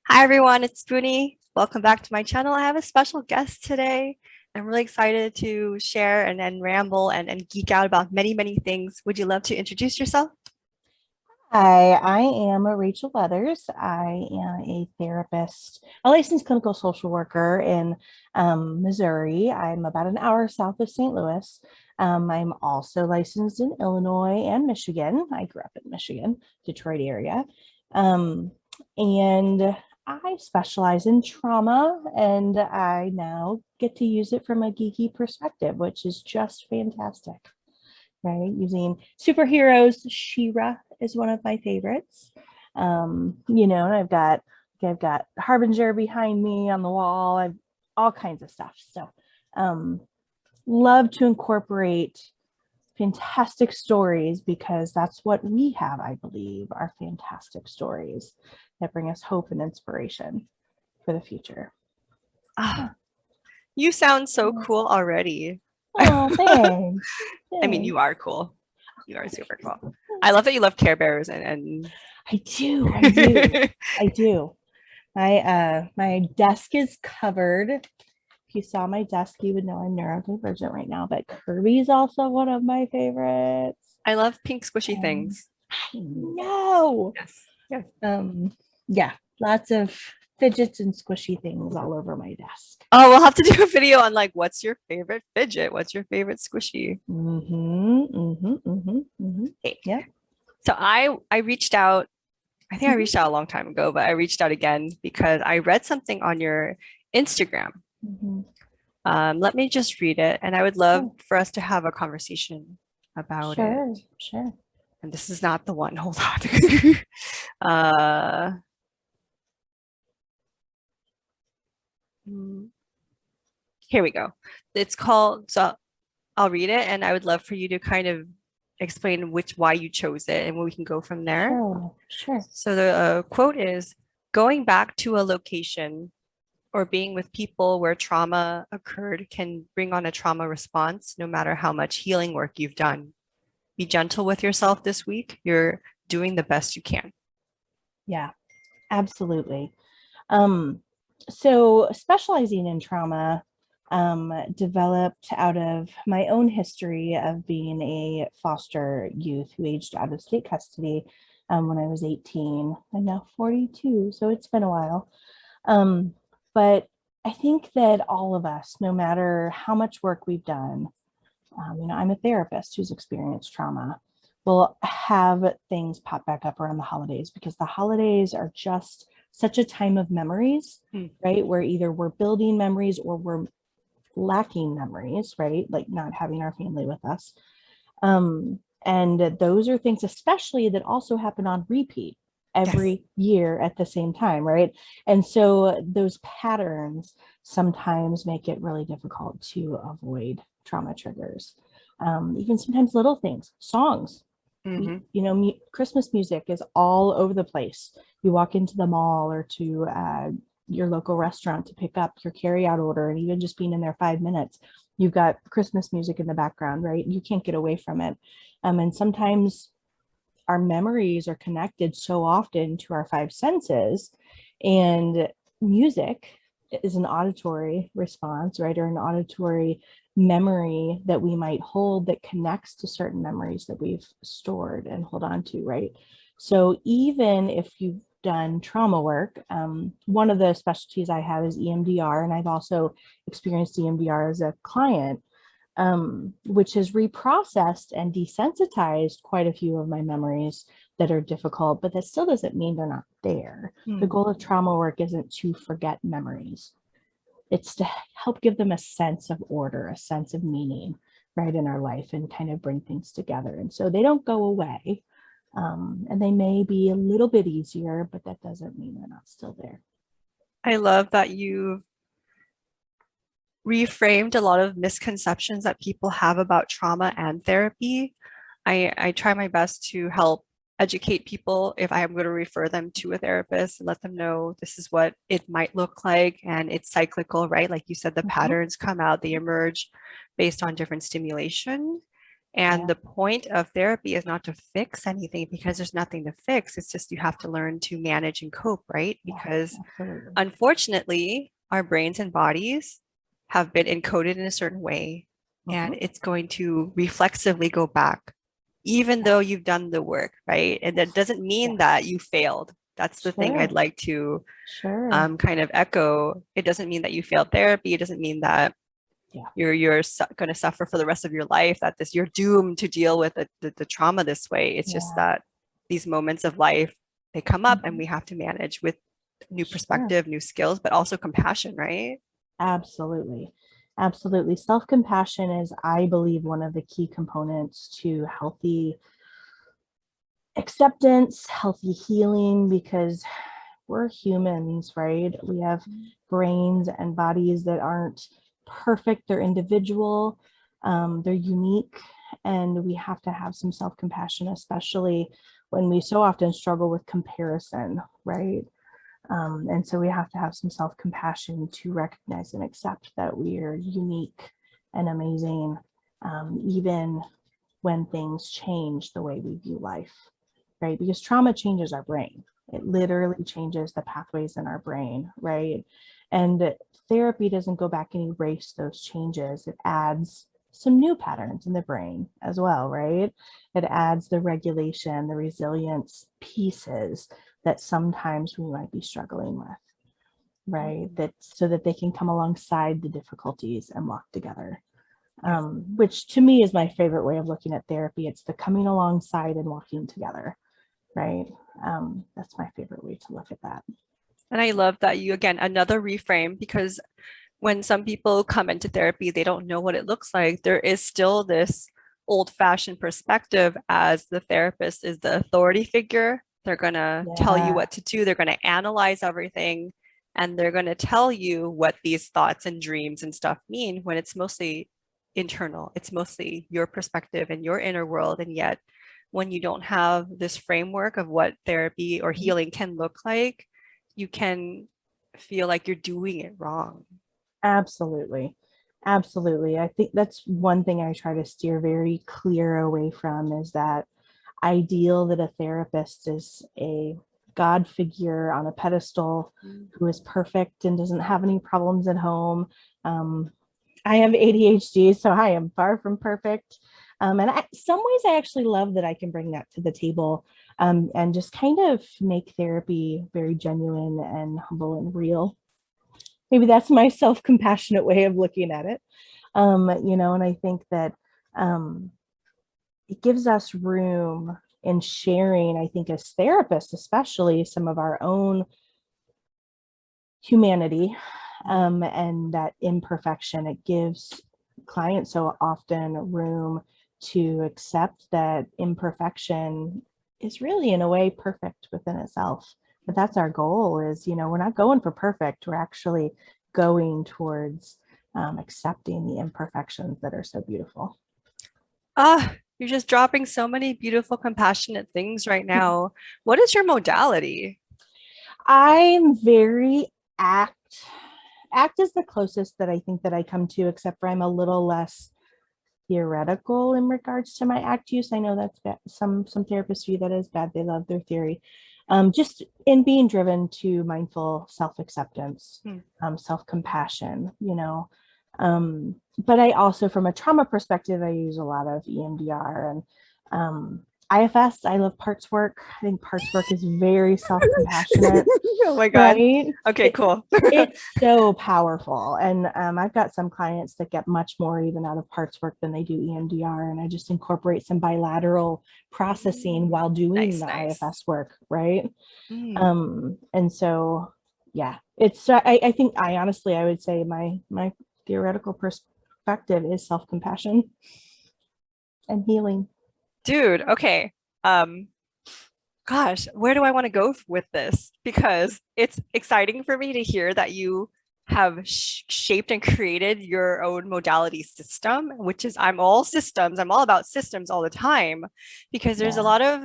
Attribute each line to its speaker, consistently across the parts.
Speaker 1: Hi everyone, it's Boonie. Welcome back to my channel. I have a special guest today. I'm really excited to share and ramble and geek out about many things. Would you love to introduce yourself?
Speaker 2: Hi, I am Rachel Wethers. I am a therapist, a licensed clinical social worker in Missouri. I'm about an hour south of St. Louis. I'm also licensed in Illinois and Michigan. I grew up in Michigan, Detroit area. Um, and I specialize in trauma, and I now get to use it from a geeky perspective, which is just fantastic, right? Using superheroes. She-Ra is one of my favorites. And I've got Harbinger behind me on the wall. I've all kinds of stuff. So um love to incorporate fantastic stories because that's what we have, I believe, are fantastic stories that bring us hope and inspiration for the future.
Speaker 1: Ah,
Speaker 2: Yeah.
Speaker 1: you sound so cool already.
Speaker 2: Oh, thanks.
Speaker 1: I mean, you
Speaker 2: Thanks.
Speaker 1: are cool. You are super cool. I love that you love Care Bears and
Speaker 2: I do. I do. I do. My desk is covered. If you saw my desk, you would know I'm neurodivergent right now, but Kirby's also one of my favorites.
Speaker 1: I love pink squishy
Speaker 2: Um,
Speaker 1: things.
Speaker 2: I know.
Speaker 1: Yes. Yes.
Speaker 2: Um, yeah, lots of fidgets and squishy things all over my desk.
Speaker 1: Oh, we'll have to do a video on like what's your favorite fidget? What's your favorite squishy? Okay.
Speaker 2: Yeah.
Speaker 1: So I reached out. I think I
Speaker 2: Mm-hmm.
Speaker 1: reached out a long time ago, but I reached out again because I read something on your Instagram.
Speaker 2: Mm-hmm.
Speaker 1: Let me just read it, and I would love
Speaker 2: Sure.
Speaker 1: for us to have a conversation about it.
Speaker 2: Sure. Sure.
Speaker 1: And this is not the one. Hold on. uh, mm, Here we go. It's called. So I'll read it, and I would love for you to kind of explain why you chose it, and we can go from there.
Speaker 2: Sure. Sure.
Speaker 1: So the quote is going back to a location or being with people where trauma occurred can bring on a trauma response, no matter how much healing work you've done. Be gentle with yourself this week. You're doing the best you can.
Speaker 2: Yeah, absolutely. Um, so specializing in trauma developed out of my own history of being a foster youth who aged out of state custody when I was 18. I'm now 42, so it's been a while. But I think that all of us, no matter how much work we've done, I'm a therapist who's experienced trauma, will have things pop back up around the holidays because the holidays are just such a time of memories,
Speaker 1: Hmm.
Speaker 2: right? Where either we're building memories or we're lacking memories, right? Like not having our family with us. And those are things, especially that also happen on repeat
Speaker 1: Yes.
Speaker 2: every year at the same time, right? And so those patterns sometimes make it really difficult to avoid trauma triggers. Even sometimes little things, songs.
Speaker 1: Mm-hmm.
Speaker 2: Christmas music is all over the place. You walk into the mall or to your local restaurant to pick up your carryout order, and even just being in there 5 minutes, you've got Christmas music in the background, right? You can't get away from it. And sometimes our memories are connected so often to our five senses, and music is an auditory response, right? Or an auditory memory that we might hold that connects to certain memories that we've stored and hold on to, right? So even if you've done trauma work, one of the specialties I have is EMDR, and I've also experienced EMDR as a client, which has reprocessed and desensitized quite a few of my memories that are difficult, but that still doesn't mean they're not there. The
Speaker 1: Mm.
Speaker 2: goal of trauma work isn't to forget memories, it's to help give them a sense of order, a sense of meaning, right, in our life and kind of bring things together. And so they don't go away. And they may be a little bit easier, but that doesn't mean they're not still there.
Speaker 1: I love that you've reframed a lot of misconceptions that people have about trauma and therapy. I try my best to help educate people if I am going to refer them to a therapist and let them know this is what it might look like and it's cyclical, right? Like you said, the
Speaker 2: Mhm.
Speaker 1: patterns come out, they emerge based on different stimulation. And
Speaker 2: Yeah,
Speaker 1: the point of therapy is not to fix anything because there's nothing to fix. It's just you have to learn to manage and cope, right?
Speaker 2: yeah,
Speaker 1: Because
Speaker 2: absolutely.
Speaker 1: unfortunately, our brains and bodies have been encoded in a certain way, and
Speaker 2: Mhm.
Speaker 1: it's going to reflexively go back, even
Speaker 2: Yeah,
Speaker 1: though you've done the work, right? And that doesn't mean
Speaker 2: yes,
Speaker 1: that you failed. That's the thing I'd
Speaker 2: sure,
Speaker 1: like to
Speaker 2: sure.
Speaker 1: kind of echo. It doesn't mean that you failed therapy. It doesn't mean that
Speaker 2: Yeah,
Speaker 1: you're going to suffer for the rest of your life, that this you're doomed to deal with the trauma this way. It's just
Speaker 2: yeah.
Speaker 1: that these moments of life, they come up and
Speaker 2: Mhm.
Speaker 1: we have to manage with new
Speaker 2: Sure.
Speaker 1: perspective, new skills, but also compassion, right?
Speaker 2: Absolutely. Absolutely. Self-compassion is, I believe, one of the key components to healthy acceptance, healthy healing, because we're humans, right? We have brains and bodies that aren't perfect, they're individual, they're unique, and we have to have some self-compassion, especially when we so often struggle with comparison, right? And so we have to have some self-compassion to recognize and accept that we are unique and amazing, even when things change the way we view life, right? Because trauma changes our brain. It literally changes the pathways in our brain, right? And therapy doesn't go back and erase those changes. It adds some new patterns in the brain as well, right? It adds the regulation, the resilience pieces that sometimes we might be struggling with, right? That so that they can come alongside the difficulties and walk together.
Speaker 1: Yes.
Speaker 2: Which to me is my favorite way of looking at therapy. It's the coming alongside and walking together, right? That's my favorite way to look at that.
Speaker 1: And I love that you, again, another reframe, because when some people come into therapy, they don't know what it looks like. There is still this old fashioned perspective as the therapist is the authority figure. They're going to tell you
Speaker 2: Yeah,
Speaker 1: what to do, they're going to analyze everything, and they're going to tell you what these thoughts and dreams and stuff mean when it's mostly internal. It's mostly your perspective and your inner world. And yet, when you don't have this framework of what therapy or healing can look like, you can feel like you're doing it wrong.
Speaker 2: absolutely. Absolutely. I think that's one thing I try to steer very clear away from is that ideal that a therapist is a God figure on a pedestal
Speaker 1: Mm.
Speaker 2: who is perfect and doesn't have any problems at home. Um, I have ADHD, so I am far from perfect. And some ways I actually love that I can bring that to the table, and just kind of make therapy very genuine and humble and real. Maybe that's my self-compassionate way of looking at it. And I think that um, it gives us room in sharing, I think, as therapists, especially some of our own humanity, and that imperfection. It gives clients so often room to accept that imperfection is really, in a way, perfect within itself. But that's our goal is, we're not going for perfect. We're actually going towards accepting the imperfections that are so beautiful.
Speaker 1: Ah, you're just dropping so many beautiful, compassionate things right now. What is your modality?
Speaker 2: I'm very act. Act is the closest that I think that I come to, except for I'm a little less theoretical in regards to my act use. I know that's bad. Some therapists view that as bad. They love their theory. Just in being driven to mindful self-acceptance,
Speaker 1: Hmm.
Speaker 2: self-compassion, but I also, from a trauma perspective, I use a lot of EMDR and IFS. I love parts work. I think parts work is very self-compassionate,
Speaker 1: Oh my God.
Speaker 2: right?
Speaker 1: Okay,
Speaker 2: It,
Speaker 1: cool.
Speaker 2: it's so powerful. And I've got some clients that get much more even out of parts work than they do EMDR. And I just incorporate some bilateral processing while doing
Speaker 1: Nice,
Speaker 2: the
Speaker 1: nice.
Speaker 2: IFS work, right?
Speaker 1: Mm.
Speaker 2: And so, yeah, it's, I think I honestly, I would say my theoretical perspective is self-compassion and healing.
Speaker 1: Dude, okay. Um, Gosh, where do I want to go with this? Because it's exciting for me to hear that you have shaped and created your own modality system, which is I'm all systems. I'm all about systems all the time because there's a
Speaker 2: Yeah.
Speaker 1: lot of,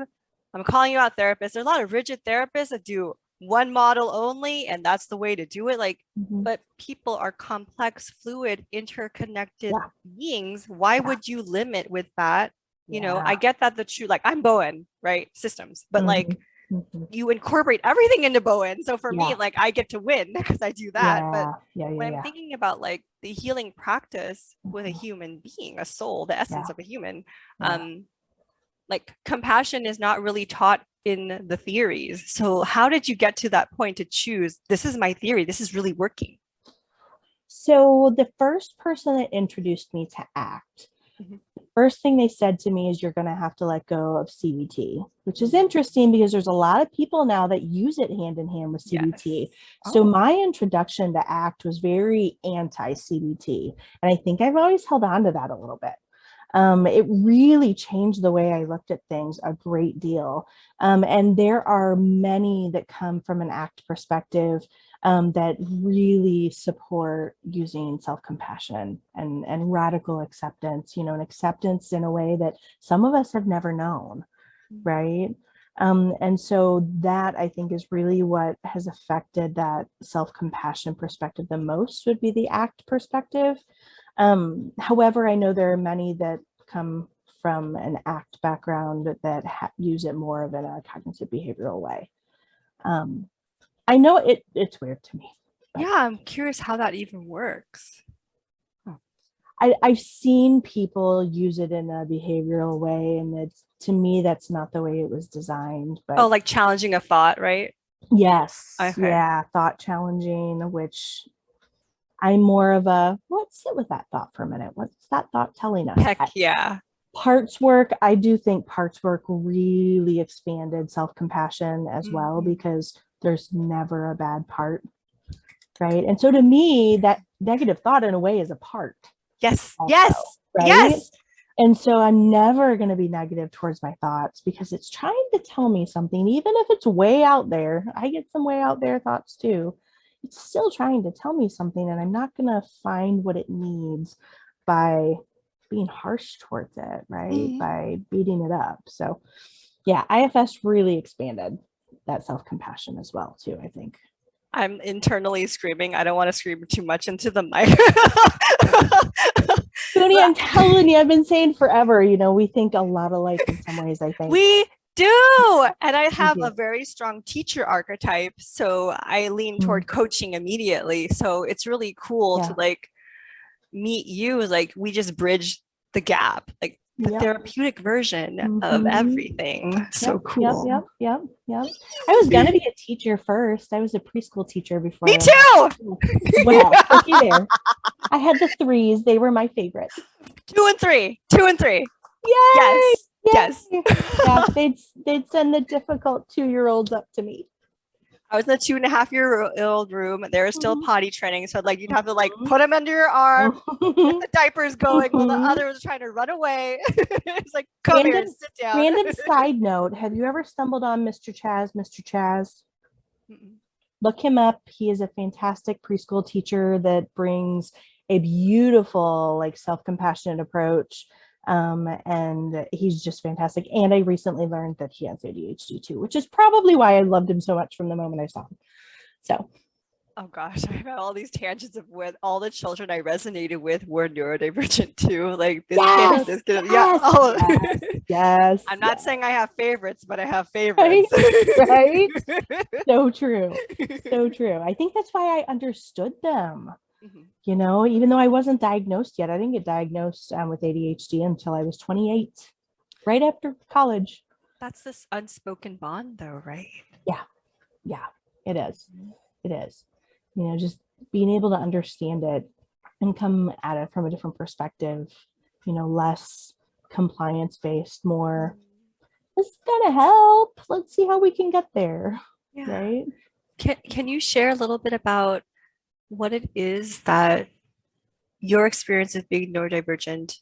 Speaker 1: I'm calling you out therapists. There's a lot of rigid therapists that do one model only, and that's the way to do it. Like,
Speaker 2: Mhm.
Speaker 1: but people are complex, fluid, interconnected
Speaker 2: Yeah.
Speaker 1: beings. Why
Speaker 2: Yeah.
Speaker 1: would you limit with that? You know, I get that the true, like I'm Bowen, right? Systems, but like
Speaker 2: Mm-hmm.
Speaker 1: you incorporate everything into Bowen. So for me,
Speaker 2: Yeah.
Speaker 1: like I get to win because I do that. But when I'm
Speaker 2: Yeah.
Speaker 1: thinking about like the healing practice with a
Speaker 2: Mhm.
Speaker 1: human being, a soul, the essence
Speaker 2: Yeah.
Speaker 1: of a human,
Speaker 2: Yeah.
Speaker 1: like compassion is not really taught in the theories. So how did you get to that point to choose, this is my theory, this is really working?
Speaker 2: So the first person that introduced me to ACT,
Speaker 1: Mhm.
Speaker 2: first thing they said to me is you're going to have to let go of CBT, which is interesting because there's a lot of people now that use it hand in hand with CBT.
Speaker 1: Yes.
Speaker 2: So
Speaker 1: Oh.
Speaker 2: my introduction to ACT was very anti-CBT. And I think I've always held on to that a little bit. It really changed the way I looked at things a great deal. And there are many that come from an ACT perspective that really support using self-compassion and radical acceptance, you know, and acceptance in a way that some of us have never known, right? And so that I think is really what has affected that self-compassion perspective the most would be the ACT perspective. However, I know there are many that come from an ACT background that use it more of in a cognitive behavioral way. I know it's weird to me.
Speaker 1: Yeah, I'm curious how that even works.
Speaker 2: I've seen people use it in a behavioral way, and it's, to me, that's not the way it was designed.
Speaker 1: Oh,
Speaker 2: But
Speaker 1: like challenging a thought, right?
Speaker 2: yes,
Speaker 1: Okay.
Speaker 2: yeah, thought challenging, which I'm more of a, let's sit with that thought for a minute. What's that thought telling us?
Speaker 1: Heck yeah.
Speaker 2: Parts work, I do think parts work really expanded self-compassion as well,
Speaker 1: Mhm.
Speaker 2: because there's never a bad part, right? And so to me, that negative thought in a way is a part
Speaker 1: Yes.
Speaker 2: also,
Speaker 1: Yes.
Speaker 2: right?
Speaker 1: Yes.
Speaker 2: And so I'm never going to be negative towards my thoughts because it's trying to tell me something, even if it's way out there. I get some way out there thoughts too. It's still trying to tell me something, and I'm not going to find what it needs by being harsh towards it, right?
Speaker 1: Mhm.
Speaker 2: By beating it up. So, yeah, IFS really expanded that self compassion as well, too, I think.
Speaker 1: I'm internally screaming. I don't want to scream too much into the mic.
Speaker 2: Boonie,
Speaker 1: But
Speaker 2: I'm telling you, I've been saying forever, you know, we think a lot alike in some ways, I think.
Speaker 1: we do. And I
Speaker 2: We
Speaker 1: have a
Speaker 2: do.
Speaker 1: very strong teacher archetype. So I lean
Speaker 2: Mm,
Speaker 1: toward coaching immediately. So it's really cool to
Speaker 2: yeah.
Speaker 1: like meet you. Like we just bridge the gap, like the
Speaker 2: Yep.
Speaker 1: therapeutic version of
Speaker 2: Mm-hmm.
Speaker 1: everything. So
Speaker 2: Yep, yep,
Speaker 1: cool.
Speaker 2: yep, yep, yep. I was gonna be a teacher first. I was a preschool teacher before
Speaker 1: Me
Speaker 2: I went back
Speaker 1: too.
Speaker 2: to school. Well, looky there. I had the threes. They were my favorite.
Speaker 1: Two and three. Two and three.
Speaker 2: Yay!
Speaker 1: Yes. Yes.
Speaker 2: Yay! Yeah, they'd send the difficult 2-year-olds up to me.
Speaker 1: I was in the 2.5-year-old room. They were still
Speaker 2: Mhm.
Speaker 1: potty training. So like you'd have to like
Speaker 2: Mhm.
Speaker 1: put them under your arm, get
Speaker 2: Mhm.
Speaker 1: the diapers going while the
Speaker 2: Mhm.
Speaker 1: other was trying to run away. It's like, come here,
Speaker 2: Random
Speaker 1: sit down.
Speaker 2: random side note, have you ever stumbled on Mr. Chaz? Mr. Chaz? Look him up. He is a fantastic preschool teacher that brings a beautiful, like, self-compassionate approach. And he's just fantastic. And I recently learned that he has ADHD too, which is probably why I loved him so much from the moment I saw him. So
Speaker 1: Oh gosh, I got all these tangents of with all the children I resonated with were neurodivergent too. Like this kid and
Speaker 2: yes,
Speaker 1: this kid. Yeah.
Speaker 2: yes,
Speaker 1: Oh.
Speaker 2: yes, yes,
Speaker 1: I'm not
Speaker 2: yes.
Speaker 1: saying I have favorites, but I have
Speaker 2: Right,
Speaker 1: favorites.
Speaker 2: right. So true. So true. I think that's why I understood them.
Speaker 1: Mhm.
Speaker 2: You know, even though I wasn't diagnosed yet, I didn't get diagnosed with ADHD until I was 28, right after college.
Speaker 1: That's this unspoken bond though, right?
Speaker 2: Yeah, yeah, it is. It is. You know, just being able to understand it and come at it from a different perspective, you know, less compliance based, more, this is gonna help. Let's see how we can get there.
Speaker 1: Yeah.
Speaker 2: Right.
Speaker 1: Can you share a little bit about what it is that your experience of being neurodivergent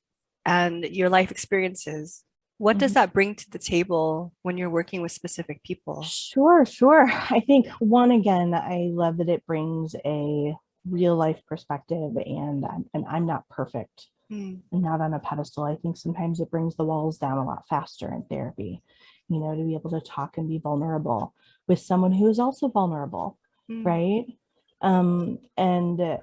Speaker 1: and your life experiences, what does
Speaker 2: Mhm.
Speaker 1: that bring to the table when you're working with specific people?
Speaker 2: Sure, sure. I think one, again, I love that it brings a real life perspective, and I'm not perfect.
Speaker 1: Mm,
Speaker 2: I'm not on a pedestal. I think sometimes it brings the walls down a lot faster in therapy, you know, to be able to talk and be vulnerable with someone who is also vulnerable,
Speaker 1: mm,
Speaker 2: right? And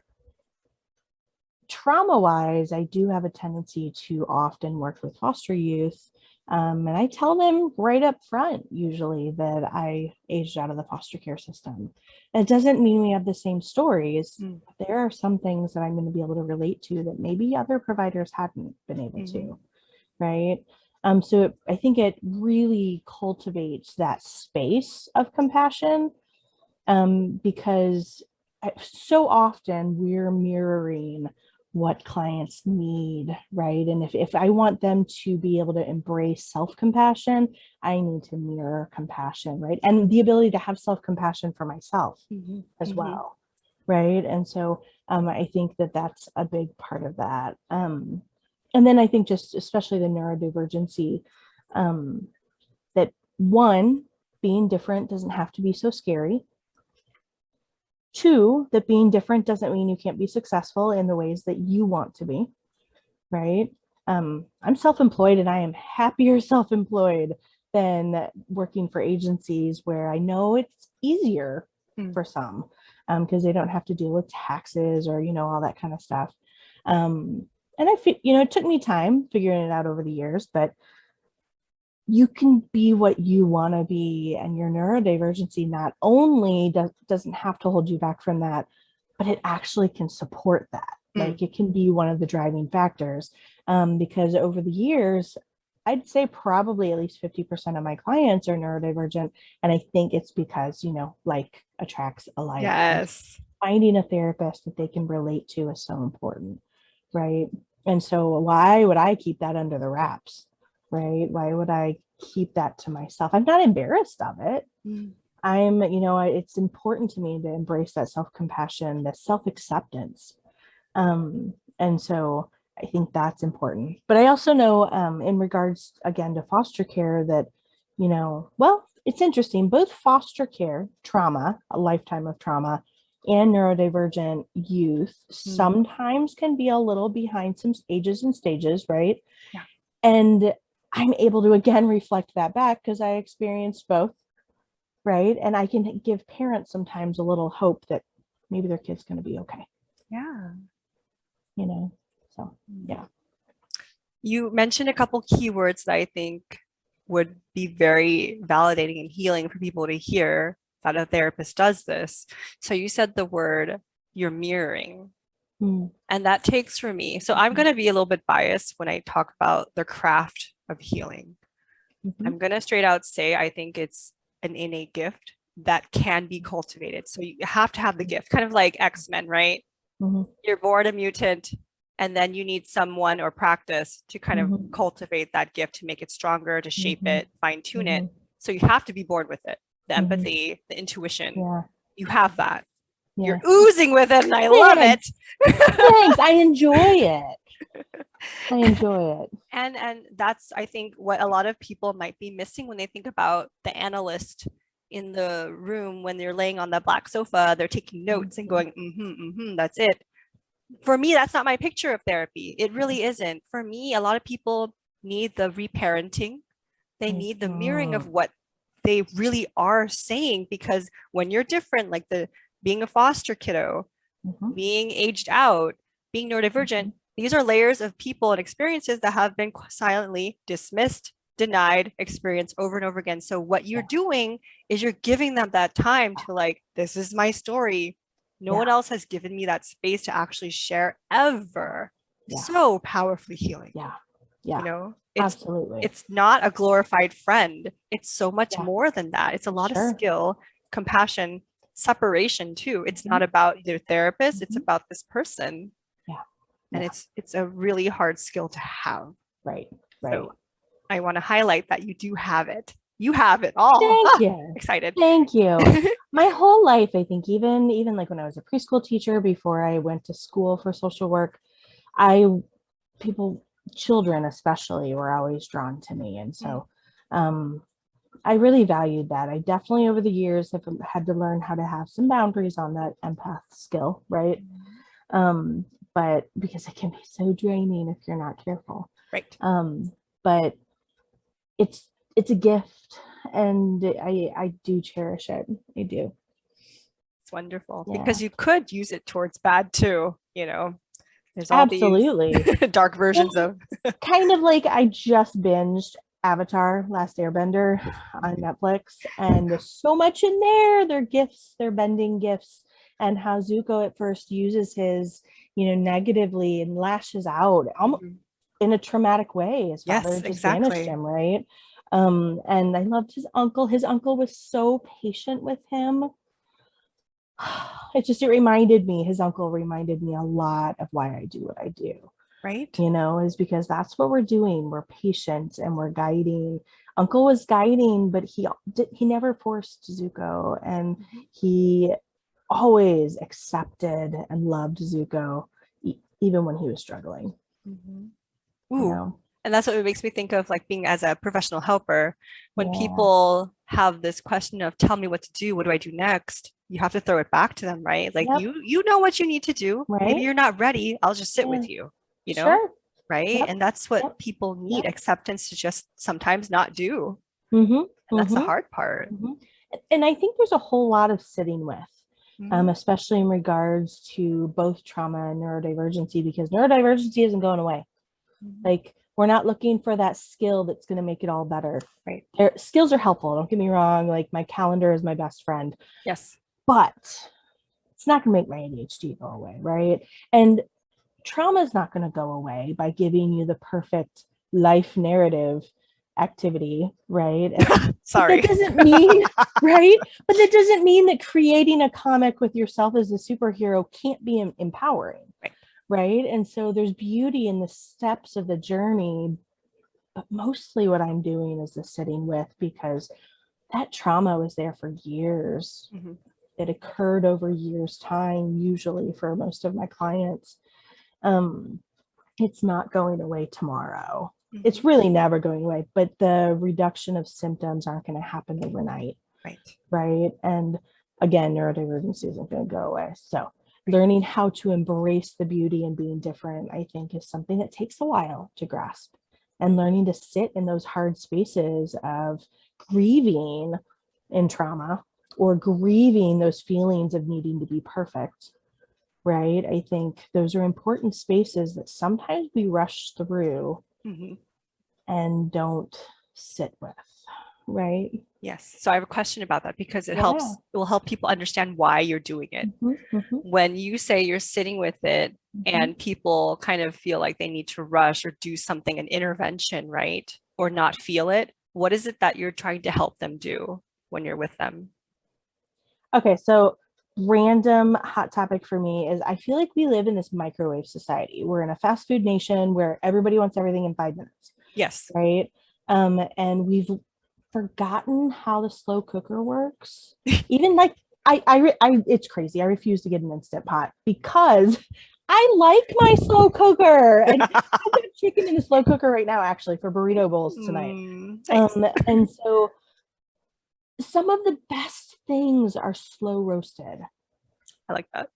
Speaker 2: trauma wise, I do have a tendency to often work with foster youth And I tell them right up front, usually, that I aged out of the foster care system. It doesn't mean we have the same stories.
Speaker 1: Mm,
Speaker 2: There are some things that I'm going to be able to relate to that maybe other providers hadn't been able
Speaker 1: mhm,
Speaker 2: to, right? I think it really cultivates that space of compassion, because so often we're mirroring what clients need, right? And if I want them to be able to embrace self-compassion, I need to mirror compassion, right? And the ability to have self-compassion for myself
Speaker 1: mhm,
Speaker 2: as
Speaker 1: mhm.
Speaker 2: well, right? And so I think that that's a big part of that. And then I think just especially the neurodivergency, um, that one, being different doesn't have to be so scary. Two, that being different doesn't mean you can't be successful in the ways that you want to be, right? I'm self-employed and I am happier self-employed than working for agencies where I know it's easier
Speaker 1: Mm.
Speaker 2: for some, because they don't have to deal with taxes or, all that kind of stuff. And I feel, it took me time figuring it out over the years, but you can be what you want to be, and your neurodivergency not only doesn't have to hold you back from that, but it actually can support that.
Speaker 1: Mm.
Speaker 2: Like, it can be one of the driving factors, because over the years, I'd say probably at least 50% of my clients are neurodivergent, and I think it's because, like attracts alike, and
Speaker 1: Yes.
Speaker 2: finding a therapist that they can relate to is so important, right? And so why would I keep that under the wraps, right? Why would I keep that to myself? I'm not embarrassed of it.
Speaker 1: Mm.
Speaker 2: It's important to me to embrace that self-compassion, that self-acceptance. And so I think that's important. But I also know, in regards again to foster care, that, well, it's interesting. Both foster care, trauma, a lifetime of trauma, and neurodivergent youth
Speaker 1: Mm.
Speaker 2: sometimes can be a little behind some ages and stages, right?
Speaker 1: Yeah.
Speaker 2: And I'm able to again reflect that back because I experienced both, right? And I can give parents sometimes a little hope that maybe their kid's going to be okay,
Speaker 1: Yeah.
Speaker 2: you know? So,
Speaker 1: Mm.
Speaker 2: yeah.
Speaker 1: You mentioned a couple keywords that I think would be very validating and healing for people to hear that a therapist does this. So you said the word you're mirroring,
Speaker 2: Mm-hmm.
Speaker 1: and that takes for me. So I'm going to be a little bit biased when I talk about the craft of healing.
Speaker 2: Mm-hmm.
Speaker 1: I'm going to straight out say I think it's an innate gift that can be cultivated. So you have to have the gift, kind of like X-Men, right?
Speaker 2: Mm-hmm.
Speaker 1: You're born a mutant, and then you need someone or practice to kind of
Speaker 2: Mm-hmm.
Speaker 1: cultivate that gift to make it stronger, to shape
Speaker 2: Mm-hmm.
Speaker 1: it, fine tune it.
Speaker 2: Mm-hmm.
Speaker 1: So you have to be born with it, the
Speaker 2: Mm-hmm.
Speaker 1: empathy, the intuition.
Speaker 2: Yeah.
Speaker 1: You have that. You're
Speaker 2: Yeah.
Speaker 1: oozing with it, and I love it.
Speaker 2: Thanks. Thanks. I enjoy it. I enjoy it.
Speaker 1: And that's, I think, what a lot of people might be missing when they think about the analyst in the room when they're laying on the black sofa. They're taking notes and going, that's it. For me, that's not my picture of therapy. It really isn't. For me, a lot of people need the reparenting. They need the mirroring of
Speaker 2: Mm-hmm.
Speaker 1: what they really are saying, because when you're different, like the being a foster kiddo,
Speaker 2: Mm-hmm.
Speaker 1: being aged out, being neurodivergent, these are layers of people and experiences that have been silently dismissed, denied, experienced over and over again. So what you're
Speaker 2: Yeah.
Speaker 1: doing is you're giving them that time to, like, this is my story. No
Speaker 2: Yeah.
Speaker 1: one else has given me that space to actually share ever.
Speaker 2: Yeah.
Speaker 1: So powerfully healing.
Speaker 2: Yeah.
Speaker 1: You
Speaker 2: Yeah.
Speaker 1: know,
Speaker 2: Absolutely.
Speaker 1: it's not a glorified friend. It's so much
Speaker 2: Yeah.
Speaker 1: more than that. It's a lot of
Speaker 2: Sure.
Speaker 1: skill, compassion, separation too. It's
Speaker 2: Mm-hmm.
Speaker 1: not about their therapist, it's
Speaker 2: Mm-hmm.
Speaker 1: about this person.
Speaker 2: Yeah.
Speaker 1: And
Speaker 2: Yeah.
Speaker 1: it's a really hard skill to have.
Speaker 2: Right. Right.
Speaker 1: So I want to highlight that you do have it. You have it all.
Speaker 2: Thank
Speaker 1: Ah,
Speaker 2: you.
Speaker 1: excited.
Speaker 2: Thank you. My whole life, I think, even like when I was a preschool teacher before I went to school for social work, I people, children especially, were always drawn to me. And so um I really valued that. I definitely over the years have had to learn how to have some boundaries on that empath skill, right? Um, but because it can be so draining if you're not careful.
Speaker 1: Right.
Speaker 2: But it's a gift, and I do cherish it. I do.
Speaker 1: It's wonderful
Speaker 2: Yeah.
Speaker 1: because you could use it towards bad too. You know, there's all these
Speaker 2: Absolutely.
Speaker 1: dark
Speaker 2: Well,
Speaker 1: versions of.
Speaker 2: kind of like I just binged Avatar, Last Airbender on Netflix, and there's so much in there. Their gifts, their bending gifts, and how Zuko at first uses his, negatively and lashes out in a traumatic way. His father
Speaker 1: Yes,
Speaker 2: just banished
Speaker 1: exactly.
Speaker 2: him, right? And I loved his uncle. His uncle was so patient with him. His uncle reminded me a lot of why I do what I do.
Speaker 1: Right.
Speaker 2: Is because that's what we're doing. We're patient and we're guiding. Uncle was guiding, but he never forced Zuko, and he always accepted and loved Zuko, even when he was struggling.
Speaker 1: Ooh. And that's what it makes me think of, like, being as a professional helper. When people have this question of, tell me what to do, what do I do next? You have to throw it back to them, right? Like, you know what you need to do.
Speaker 2: Right.
Speaker 1: Maybe you're not ready. I'll just sit with you,
Speaker 2: Sure.
Speaker 1: right?
Speaker 2: Yep.
Speaker 1: And that's what people need, acceptance to just sometimes not do.
Speaker 2: And
Speaker 1: that's the hard part.
Speaker 2: And I think there's a whole lot of sitting with, especially in regards to both trauma and neurodivergency, because neurodivergency isn't going away. Like, we're not looking for that skill that's going to make it all better.
Speaker 1: Right.
Speaker 2: Skills are helpful. Don't get me wrong. Like, my calendar is my best friend.
Speaker 1: Yes.
Speaker 2: But it's not going to make my ADHD go away, right? And trauma is not going to go away by giving you the perfect life narrative activity, right?
Speaker 1: Sorry.
Speaker 2: That doesn't mean, right? But that doesn't mean that creating a comic with yourself as a superhero can't be empowering. Right. And so there's beauty in the steps of the journey, but mostly what I'm doing is the sitting with, because that trauma was there for years. It occurred over years' time, usually for most of my clients. It's not going away tomorrow. It's really never going away, but the reduction of symptoms aren't going to happen overnight. Right. And again, neurodivergency isn't going to go away. So learning how to embrace the beauty and being different, I think, is something that takes a while to grasp. And learning to sit in those hard spaces of grieving in trauma, or grieving those feelings of needing to be perfect, right? I think those are important spaces that sometimes we rush through and don't sit with, right?
Speaker 1: Yes. So I have a question about that, because it will help people understand why you're doing it. When you say you're sitting with it and people kind of feel like they need to rush or do something, an intervention, right? Or not feel it, what is it that you're trying to help them do when you're with them?
Speaker 2: Okay, so random hot topic for me is, I feel like we live in this microwave society. We're in a fast food nation where everybody wants everything in 5 minutes.
Speaker 1: Yes.
Speaker 2: Right. And we've forgotten how the slow cooker works. Even like it's crazy. I refuse to get an Instant Pot because I like my slow cooker. And I've got chicken in the slow cooker right now, actually, for burrito bowls tonight.
Speaker 1: Nice.
Speaker 2: And so some of the best things are slow roasted.
Speaker 1: I like that.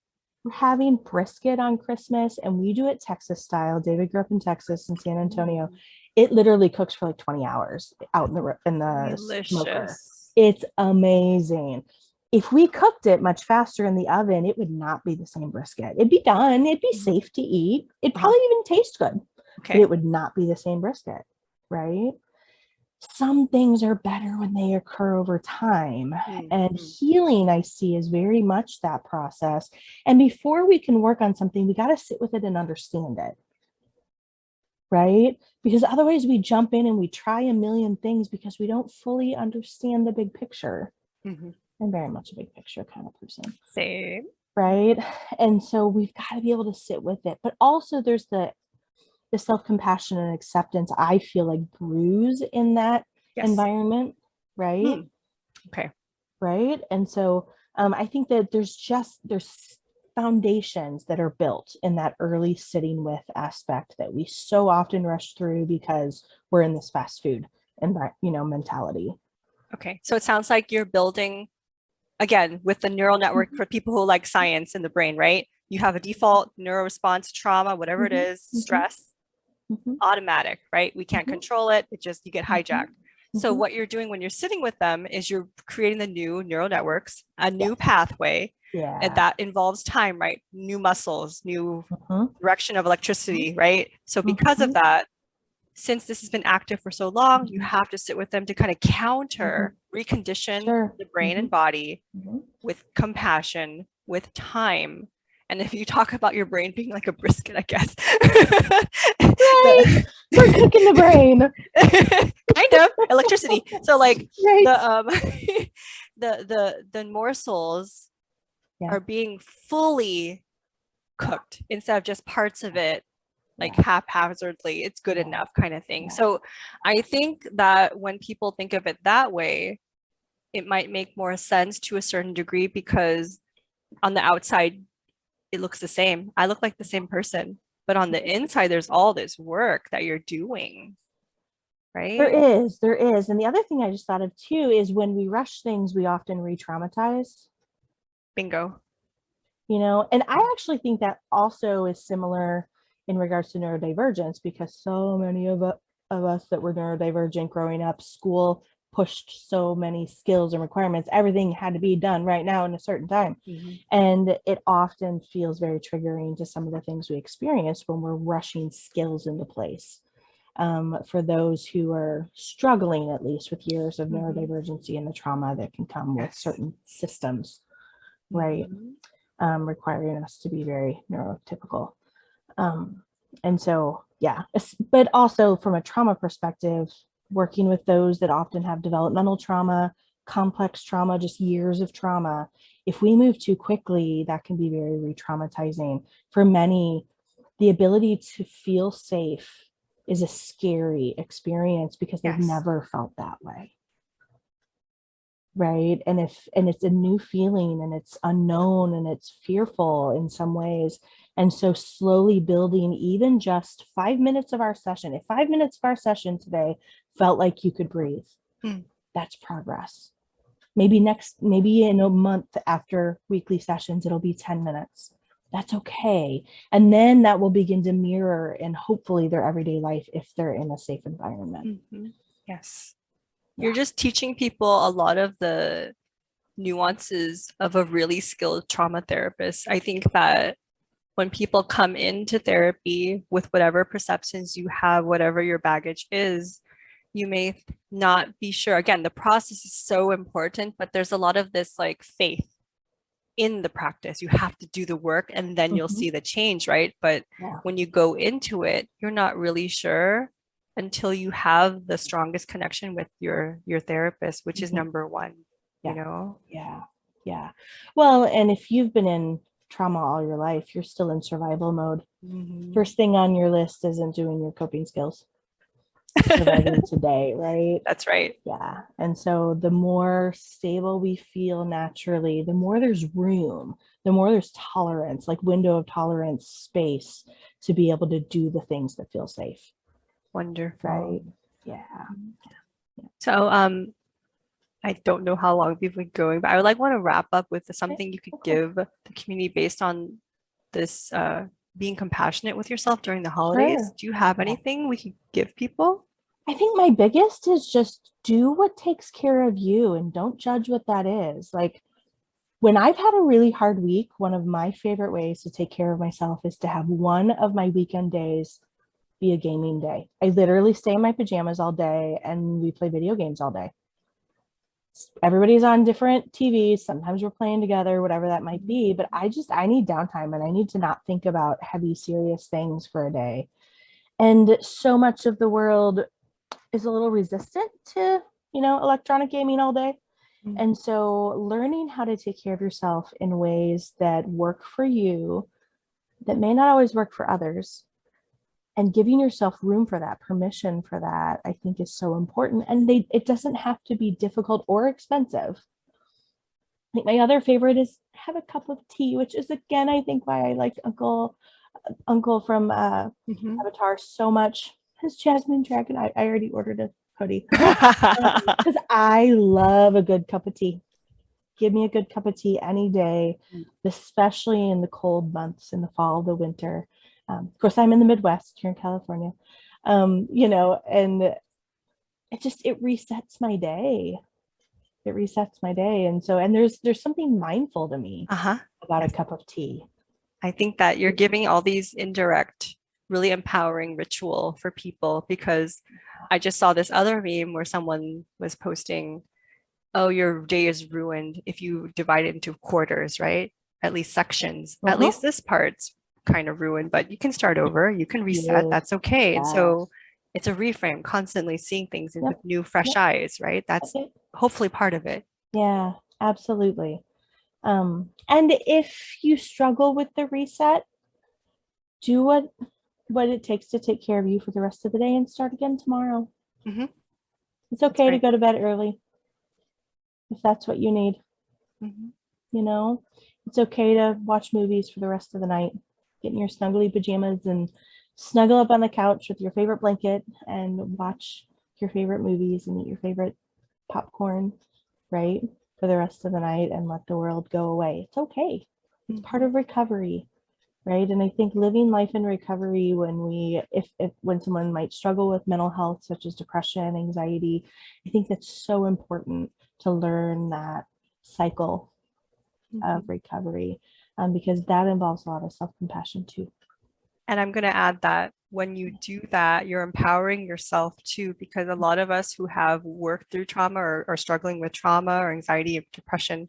Speaker 2: We're having brisket on Christmas, and we do it Texas style. David grew up in Texas, in San Antonio. It literally cooks for like 20 hours out in the smoker. It's amazing. If we cooked it much faster in the oven, it would not be the same brisket. It'd be done. It'd be safe to eat. It'd probably even taste good, but it would not be the same brisket, right? Some things are better when they occur over time. And healing, I see, is very much that process. And before we can work on something, we got to sit with it and understand it. Right? Because otherwise we jump in and we try a million things because we don't fully understand the big picture. I'm very much a big picture kind of person.
Speaker 1: Same.
Speaker 2: Right? And so we've got to be able to sit with it. But also there's the self-compassion and acceptance, I feel like, brews in that environment. Right?
Speaker 1: Okay.
Speaker 2: Right? And so I think that there's foundations that are built in that early sitting with aspect that we so often rush through because we're in this fast food mentality.
Speaker 1: Okay. So it sounds like you're building, again, with the neural network for people who like science in the brain, right? You have a default neural response, trauma, whatever it is, stress, automatic, right? We can't control it. You get hijacked. So what you're doing when you're sitting with them is you're creating the new neural networks, a new pathway. And that involves time, right? New muscles, new direction of electricity, right? So because of that, since this has been active for so long, you have to sit with them to kind of counter, recondition
Speaker 2: Sure.
Speaker 1: the brain and body with compassion, with time. And if you talk about your brain being like a brisket, I guess.
Speaker 2: Right. We're cooking the brain.
Speaker 1: Kind of electricity. So like
Speaker 2: Right.
Speaker 1: the morsels are being fully cooked instead of just parts of it, like haphazardly. It's good enough kind of thing. So I think that when people think of it that way, it might make more sense to a certain degree, because on the outside, it looks the same. I look like the same person, but on the inside, there's all this work that you're doing, right?
Speaker 2: There is. And the other thing I just thought of too is when we rush things, we often re-traumatize.
Speaker 1: Bingo.
Speaker 2: You know, and I actually think that also is similar in regards to neurodivergence, because so many of us that were neurodivergent growing up, school pushed so many skills and requirements. Everything had to be done right now in a certain time. And it often feels very triggering to some of the things we experience when we're rushing skills into place. For those who are struggling, at least with years of neurodivergency and the trauma that can come with certain systems, right? Requiring us to be very neurotypical. And so, yeah, but also from a trauma perspective, working with those that often have developmental trauma, complex trauma, just years of trauma, if we move too quickly, that can be very re-traumatizing. For many, the ability to feel safe is a scary experience because they've never felt that way. Right. And it's a new feeling and it's unknown and it's fearful in some ways. And so slowly building even just 5 minutes of our session, if 5 minutes of our session today felt like you could breathe, that's progress. Maybe in a month after weekly sessions, it'll be 10 minutes. That's okay. And then that will begin to mirror and hopefully their everyday life if they're in a safe environment.
Speaker 1: Yes. You're just teaching people a lot of the nuances of a really skilled trauma therapist. I think that when people come into therapy with whatever perceptions you have, whatever your baggage is, you may not be sure. Again, the process is so important, but there's a lot of this like faith in the practice. You have to do the work and then you'll see the change, right? But when you go into it, you're not really sure until you have the strongest connection with your therapist, which is number one, you know?
Speaker 2: Yeah. Well, and if you've been in trauma all your life, you're still in survival mode. First thing on your list isn't doing your coping skills. Surviving today, right?
Speaker 1: That's right.
Speaker 2: Yeah. And so the more stable we feel naturally, the more there's room, the more there's tolerance, like window of tolerance, space to be able to do the things that feel safe.
Speaker 1: Wonderful.
Speaker 2: Right. Yeah.
Speaker 1: So I don't know how long we've been going, but I would like want to wrap up with something you could give the community based on this being compassionate with yourself during the holidays.
Speaker 2: Sure.
Speaker 1: Do you have anything we could give people?
Speaker 2: I think my biggest is just do what takes care of you and don't judge what that is. Like when I've had a really hard week, one of my favorite ways to take care of myself is to have one of my weekend days be a gaming day. I literally stay in my pajamas all day and we play video games all day. Everybody's on different TVs. Sometimes we're playing together, whatever that might be. But I need downtime and I need to not think about heavy, serious things for a day. And so much of the world is a little resistant to, electronic gaming all day. And so learning how to take care of yourself in ways that work for you, that may not always work for others, and giving yourself room for that, permission for that, I think is so important. And it doesn't have to be difficult or expensive. I think my other favorite is have a cup of tea, which is again, I think why I liked Uncle from Avatar so much. His Jasmine Dragon. I already ordered a hoodie because I love a good cup of tea. Give me a good cup of tea any day, especially in the cold months, in the fall, the winter. Of course, I'm in the Midwest here in California, and it resets my day. It resets my day. And so, and there's something mindful to me about a cup of tea.
Speaker 1: I think that you're giving all these indirect really empowering ritual for people, because I just saw this other meme where someone was posting, oh, your day is ruined if you divide it into quarters, right? At least sections. At
Speaker 2: Uh-huh.
Speaker 1: least this part's kind of ruined, but you can start over, you can reset.
Speaker 2: Yes.
Speaker 1: That's okay. And
Speaker 2: Yes.
Speaker 1: so it's a reframe, constantly seeing things with
Speaker 2: Yep.
Speaker 1: new, fresh
Speaker 2: Yep.
Speaker 1: eyes, right? That's
Speaker 2: Okay.
Speaker 1: hopefully part of it.
Speaker 2: Yeah, absolutely. And if you struggle with the reset, do what it takes to take care of you for the rest of the day and start again tomorrow.
Speaker 1: Hmm.
Speaker 2: It's
Speaker 1: That's
Speaker 2: okay to
Speaker 1: right.
Speaker 2: go to bed early if that's what you need,
Speaker 1: Hmm.
Speaker 2: you know? It's okay to watch movies for the rest of the night. Get in your snuggly pajamas and snuggle up on the couch with your favorite blanket and watch your favorite movies and eat your favorite popcorn, right? For the rest of the night and let the world go away. It's okay. It's part
Speaker 1: Hmm.
Speaker 2: of recovery, right? And I think living life in recovery, when if when someone might struggle with mental health such as depression, anxiety, I think that's so important to learn that cycle of
Speaker 1: Hmm.
Speaker 2: recovery, because that involves a lot of self-compassion too.
Speaker 1: And I'm going to add that when you do that, you're empowering yourself too, because a lot of us who have worked through trauma or are struggling with trauma or anxiety or depression,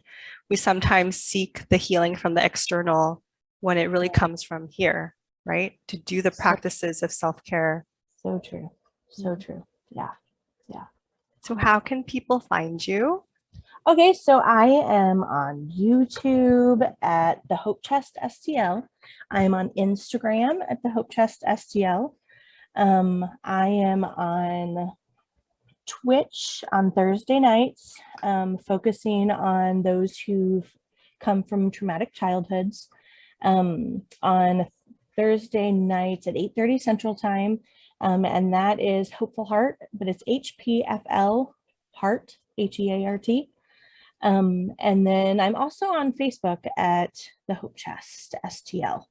Speaker 1: we sometimes seek the healing from the external when it really comes from here, right? To do the
Speaker 2: So,
Speaker 1: practices of self-care.
Speaker 2: so true. So true. Yeah. Yeah.
Speaker 1: So how can people find you?
Speaker 2: Okay, so I am on YouTube at the Hope Chest STL. I'm on Instagram at the Hope Chest STL. I am on Twitch on Thursday nights, focusing on those who've come from traumatic childhoods. On Thursday nights at 8:30 Central Time, and that is Hopeful Heart, but it's HPFL Heart, HEART. And then I'm also on Facebook at the Hope Chest STL.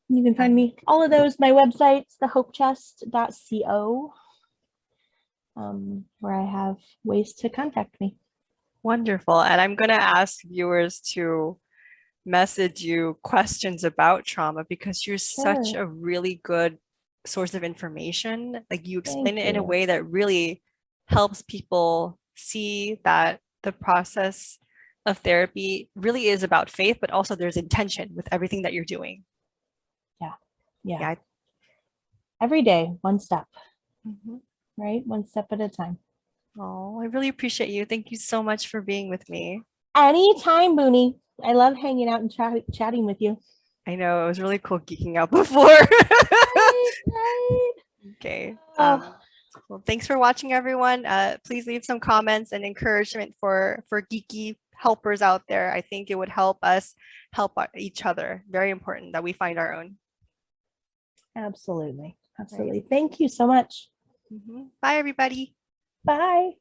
Speaker 2: You can find me all of those. My website's thehopechest.co, where I have ways to contact me.
Speaker 1: Wonderful. And I'm going to ask viewers to message you questions about trauma, because you're such
Speaker 2: Sure.
Speaker 1: a really good source of information. Like you explain
Speaker 2: Thank
Speaker 1: it in a
Speaker 2: you.
Speaker 1: way that really helps people see that the process of therapy really is about faith, but also there's intention with everything that you're doing.
Speaker 2: Yeah. Yeah.
Speaker 1: Yeah.
Speaker 2: Every day, one step,
Speaker 1: Mhm.
Speaker 2: right? One step at a time.
Speaker 1: Oh, I really appreciate you. Thank you so much for being with me.
Speaker 2: Anytime, Boonie. I love hanging out and chatting with you.
Speaker 1: I know it was really cool geeking out before.
Speaker 2: Right, right.
Speaker 1: Okay.
Speaker 2: Oh,
Speaker 1: Well, thanks for watching, everyone. Please leave some comments and encouragement for geeky helpers out there. I think it would help us help each other. Very important that we find our own.
Speaker 2: absolutely.
Speaker 1: Right.
Speaker 2: Absolutely. Thank you so much.
Speaker 1: Bye, everybody.
Speaker 2: Bye.